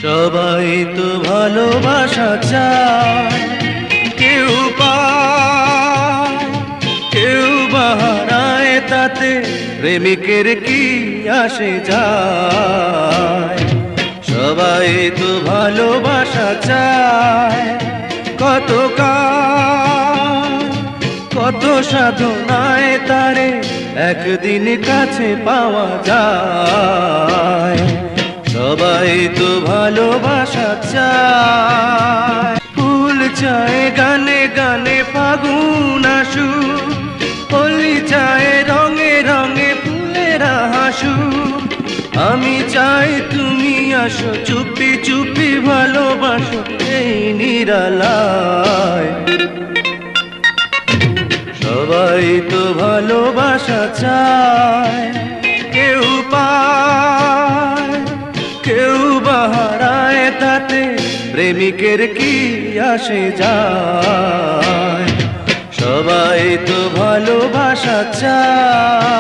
সবাই তো ভালোবাসা চায়, কেউ পায় কেউ বাহারায়, তাতে প্রেমিকের কি আসে যায়। সবাই তো ভালোবাসা চায়, কত কত সাধনায় তারে একদিন কাছে পাওয়া যায়। সবাই তো ভালোবাসা চায়, ফুল চায় গানে গানে ফাগুন আসু, হোলি চায় রঙে রঙে ফুলেরা হাসু। আমি চাই তুমি আসো, চুপি চুপি ভালোবাসো এই নিরালায়। সবাই তো ভালোবাসা চায়, কেউ পায় কেউ বাহারায়, তাতে প্রেমিকের কি আসে যায়। সবাই তো ভালোবাসা চায়।